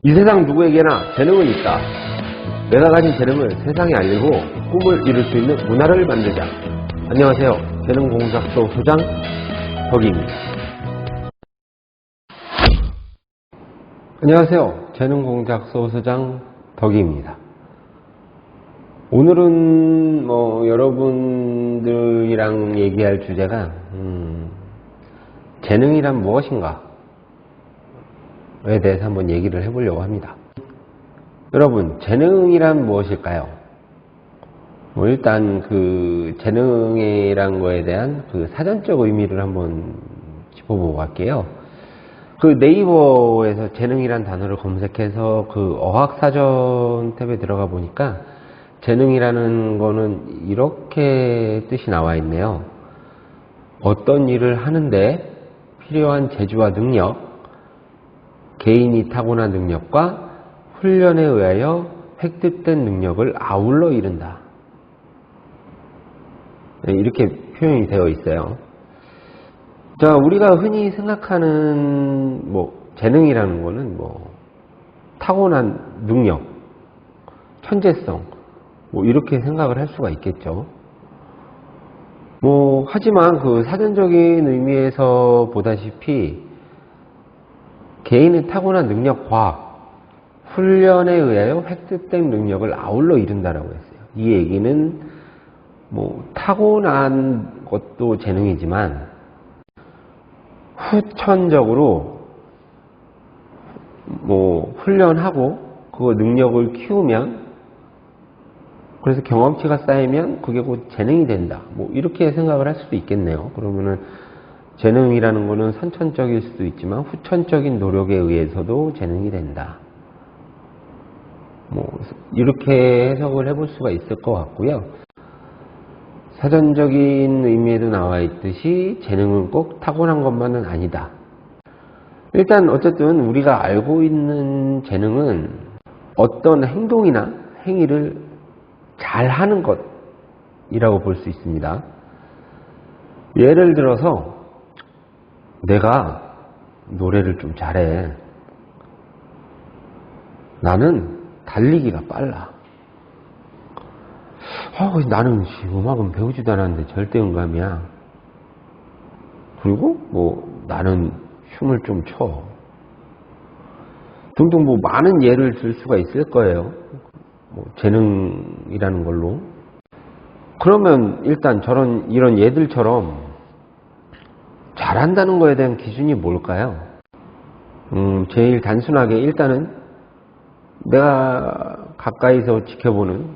이 세상 누구에게나 재능은 있다. 내가 가진 재능을 세상에 알리고 꿈을 이룰 수 있는 문화를 만들자. 안녕하세요. 재능공작소 소장 덕입니다. 안녕하세요. 재능공작소 소장 덕입니다. 오늘은 여러분들이랑 얘기할 주제가 재능이란 무엇인가 에 대해서 한번 얘기를 해보려고 합니다. 여러분, 재능이란 무엇일까요? 일단 그 재능이란 거에 대한 그 사전적 의미를 한번 짚어보고 갈게요. 그 네이버에서 재능이란 단어를 검색해서 그 어학사전 탭에 들어가 보니까 재능이라는 거는 이렇게 뜻이 나와 있네요. 어떤 일을 하는데 필요한 재주와 능력, 개인이 타고난 능력과 훈련에 의하여 획득된 능력을 아울러 이룬다. 이렇게 표현이 되어 있어요. 자, 우리가 흔히 생각하는 재능이라는 거는 타고난 능력, 천재성 이렇게 생각을 할 수가 있겠죠. 하지만 그 사전적인 의미에서 보다시피 개인의 타고난 능력과 훈련에 의하여 획득된 능력을 아울러 이룬다라고 했어요. 이 얘기는 타고난 것도 재능이지만 후천적으로 훈련하고 그 능력을 키우면, 그래서 경험치가 쌓이면 그게 곧 재능이 된다. 이렇게 생각을 할 수도 있겠네요. 그러면은 재능이라는 거는 선천적일 수도 있지만 후천적인 노력에 의해서도 재능이 된다. 이렇게 해석을 해볼 수가 있을 것 같고요. 사전적인 의미에도 나와 있듯이 재능은 꼭 타고난 것만은 아니다. 일단 어쨌든 우리가 알고 있는 재능은 어떤 행동이나 행위를 잘하는 것이라고 볼 수 있습니다. 예를 들어서 내가 노래를 좀 잘해. 나는 달리기가 빨라. 나는 음악은 배우지도 않았는데 절대 음감이야. 그리고 나는 춤을 좀 춰. 등등 많은 예를 들 수가 있을 거예요. 재능이라는 걸로. 그러면 일단 이런 예들처럼 잘한다는 거에 대한 기준이 뭘까요? 제일 단순하게 일단은 내가 가까이서 지켜보는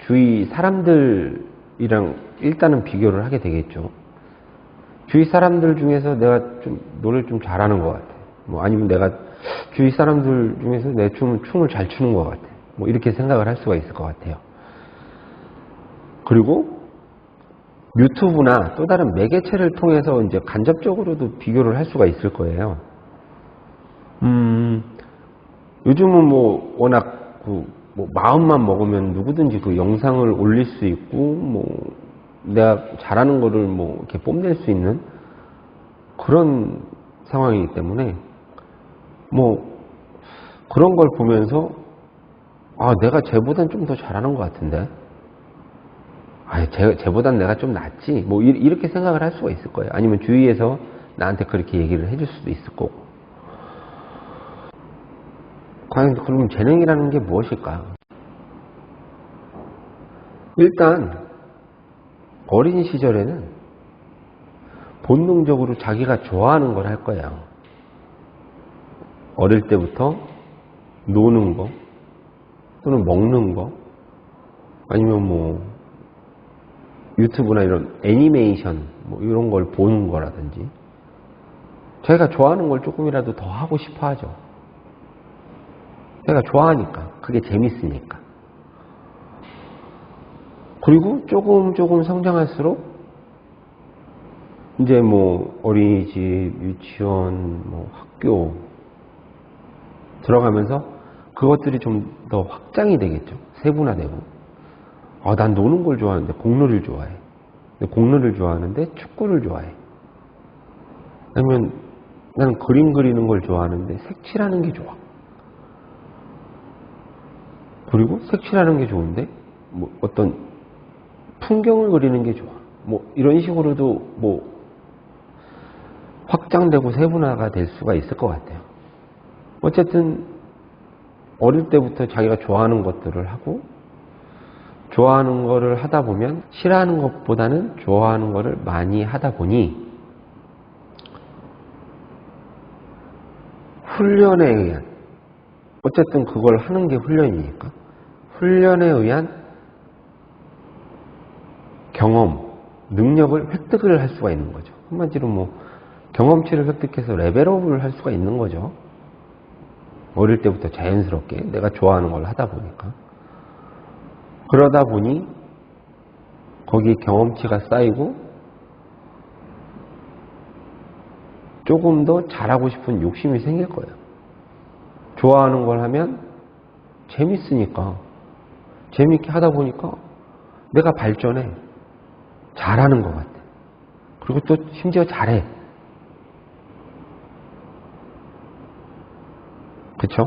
주위 사람들이랑 일단은 비교를 하게 되겠죠. 주위 사람들 중에서 내가 좀 노래를 좀 잘하는 것 같아. 아니면 내가 주위 사람들 중에서 내 춤을 잘 추는 것 같아. 이렇게 생각을 할 수가 있을 것 같아요. 그리고 유튜브나 또 다른 매개체를 통해서 이제 간접적으로도 비교를 할 수가 있을 거예요. 요즘은 워낙 마음만 먹으면 누구든지 그 영상을 올릴 수 있고, 내가 잘하는 거를 이렇게 뽐낼 수 있는 그런 상황이기 때문에, 그런 걸 보면서, 내가 쟤보단 좀 더 잘하는 것 같은데? 쟤보단 내가 좀 낫지? 이렇게 생각을 할 수가 있을 거예요. 아니면 주위에서 나한테 그렇게 얘기를 해줄 수도 있을 거고. 과연 그러면 재능이라는 게 무엇일까? 일단 어린 시절에는 본능적으로 자기가 좋아하는 걸 할 거예요. 어릴 때부터 노는 거, 또는 먹는 거, 아니면 유튜브나 이런 애니메이션 이런 걸 보는 거라든지 자기가 좋아하는 걸 조금이라도 더 하고 싶어 하죠. 자기가 좋아하니까, 그게 재밌으니까. 그리고 조금 성장할수록 이제 어린이집, 유치원, 학교 들어가면서 그것들이 좀 더 확장이 되겠죠. 세분화되고. 난 노는 걸 좋아하는데 공놀이를 좋아해. 공놀이를 좋아하는데 축구를 좋아해. 아니면 나는 그림 그리는 걸 좋아하는데 색칠하는 게 좋아. 그리고 색칠하는 게 좋은데 뭐 어떤 풍경을 그리는 게 좋아. 뭐 이런 식으로도 뭐 확장되고 세분화가 될 수가 있을 것 같아요. 어쨌든 어릴 때부터 자기가 좋아하는 것들을 하고 좋아하는 거를 하다 보면 싫어하는 것보다는 좋아하는 거를 많이 하다 보니 훈련에 의한, 어쨌든 그걸 하는 게 훈련이니까 훈련에 의한 경험, 능력을 획득을 할 수가 있는 거죠. 한마디로 뭐 경험치를 획득해서 레벨업을 할 수가 있는 거죠. 어릴 때부터 자연스럽게 내가 좋아하는 걸 하다 보니까. 그러다 보니 거기에 경험치가 쌓이고 조금 더 잘하고 싶은 욕심이 생길 거예요. 좋아하는 걸 하면 재밌으니까, 재밌게 하다 보니까 내가 발전해. 잘하는 것 같아. 그리고 또 심지어 잘해. 그쵸?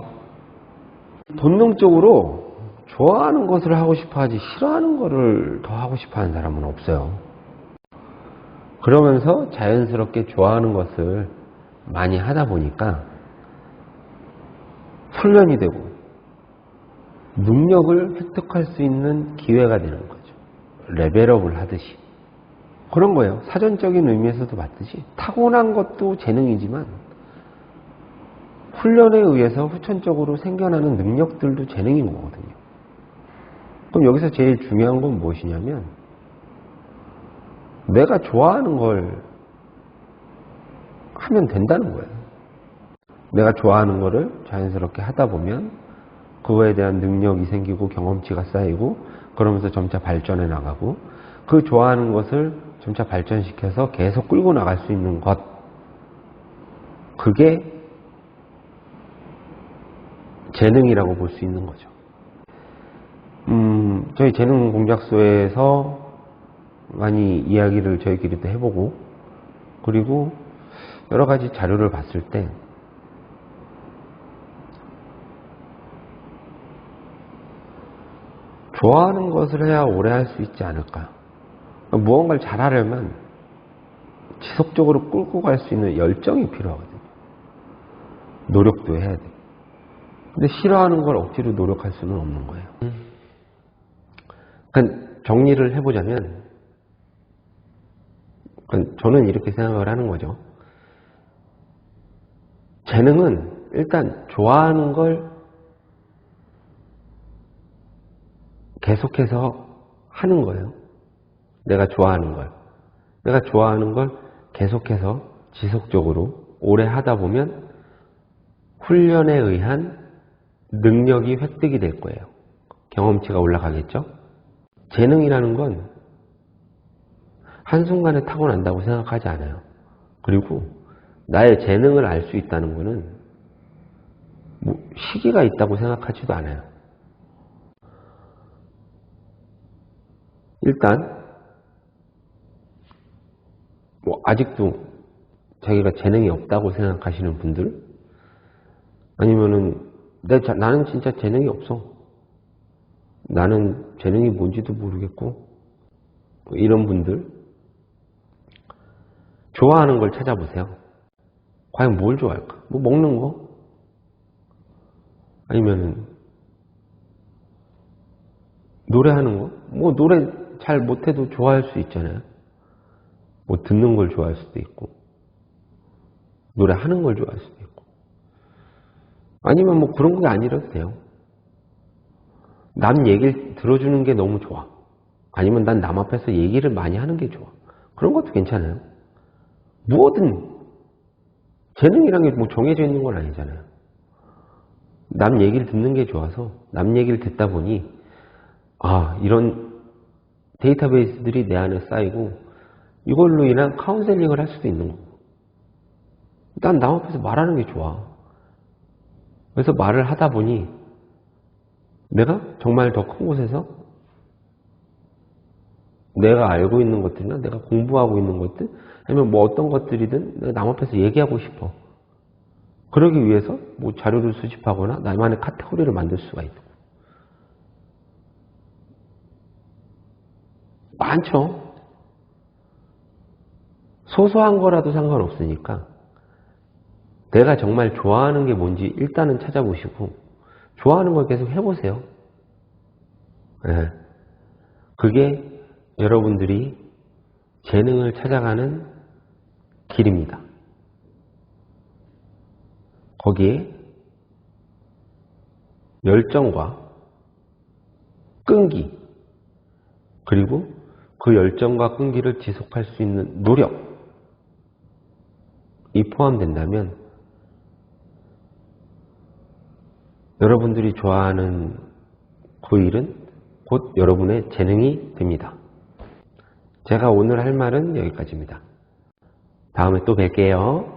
본능적으로 좋아하는 것을 하고 싶어 하지 싫어하는 것을 더 하고 싶어 하는 사람은 없어요. 그러면서 자연스럽게 좋아하는 것을 많이 하다 보니까 훈련이 되고 능력을 획득할 수 있는 기회가 되는 거죠. 레벨업을 하듯이. 그런 거예요. 사전적인 의미에서도 봤듯이 타고난 것도 재능이지만 훈련에 의해서 후천적으로 생겨나는 능력들도 재능인 거거든요. 그럼 여기서 제일 중요한 건 무엇이냐면 내가 좋아하는 걸 하면 된다는 거예요. 내가 좋아하는 거를 자연스럽게 하다 보면 그거에 대한 능력이 생기고 경험치가 쌓이고 그러면서 점차 발전해 나가고 그 좋아하는 것을 점차 발전시켜서 계속 끌고 나갈 수 있는 것, 그게 재능이라고 볼 수 있는 거죠. 저희 재능 공작소에서 많이 이야기를 저희끼리도 해보고 그리고 여러 가지 자료를 봤을 때 좋아하는 것을 해야 오래 할 수 있지 않을까. 무언가를 잘하려면 지속적으로 끌고 갈 수 있는 열정이 필요하거든요. 노력도 해야 돼. 근데 싫어하는 걸 억지로 노력할 수는 없는 거예요. 그러니까 정리를 해보자면 저는 이렇게 생각을 하는 거죠. 재능은 일단 좋아하는 걸 계속해서 하는 거예요. 내가 좋아하는 걸. 내가 좋아하는 걸 계속해서 지속적으로 오래 하다 보면 훈련에 의한 능력이 획득이 될 거예요. 경험치가 올라가겠죠? 재능이라는 건 한순간에 타고난다고 생각하지 않아요. 그리고 나의 재능을 알 수 있다는 것은 뭐 시기가 있다고 생각하지도 않아요. 일단 뭐 아직도 자기가 재능이 없다고 생각하시는 분들 아니면은 나는 진짜 재능이 없어. 나는 재능이 뭔지도 모르겠고 이런 분들 좋아하는 걸 찾아보세요. 과연 뭘 좋아할까? 뭐 먹는 거? 아니면은 노래하는 거? 뭐 노래 잘 못해도 좋아할 수 있잖아요. 뭐 듣는 걸 좋아할 수도 있고 노래하는 걸 좋아할 수도 있고 아니면 뭐 그런 게 아니라도 돼요. 남 얘기를 들어주는 게 너무 좋아. 아니면 난 남 앞에서 얘기를 많이 하는 게 좋아. 그런 것도 괜찮아요. 무엇든 재능이란 게 뭐 정해져 있는 건 아니잖아요. 남 얘기를 듣는 게 좋아서 남 얘기를 듣다 보니 이런 데이터베이스들이 내 안에 쌓이고 이걸로 인한 카운셀링을 할 수도 있는 거고 난 남 앞에서 말하는 게 좋아. 그래서 말을 하다 보니 내가 정말 더 큰 곳에서 내가 알고 있는 것들이나 내가 공부하고 있는 것들 아니면 뭐 어떤 것들이든 내가 남 앞에서 얘기하고 싶어. 그러기 위해서 뭐 자료를 수집하거나 나만의 카테고리를 만들 수가 있고 많죠. 소소한 거라도 상관없으니까 내가 정말 좋아하는 게 뭔지 일단은 찾아보시고 좋아하는 걸 계속 해보세요. 네. 그게 여러분들이 재능을 찾아가는 길입니다. 거기에 열정과 끈기, 그리고 그 열정과 끈기를 지속할 수 있는 노력이 포함된다면 여러분들이 좋아하는 그 일은 곧 여러분의 재능이 됩니다. 제가 오늘 할 말은 여기까지입니다. 다음에 또 뵐게요.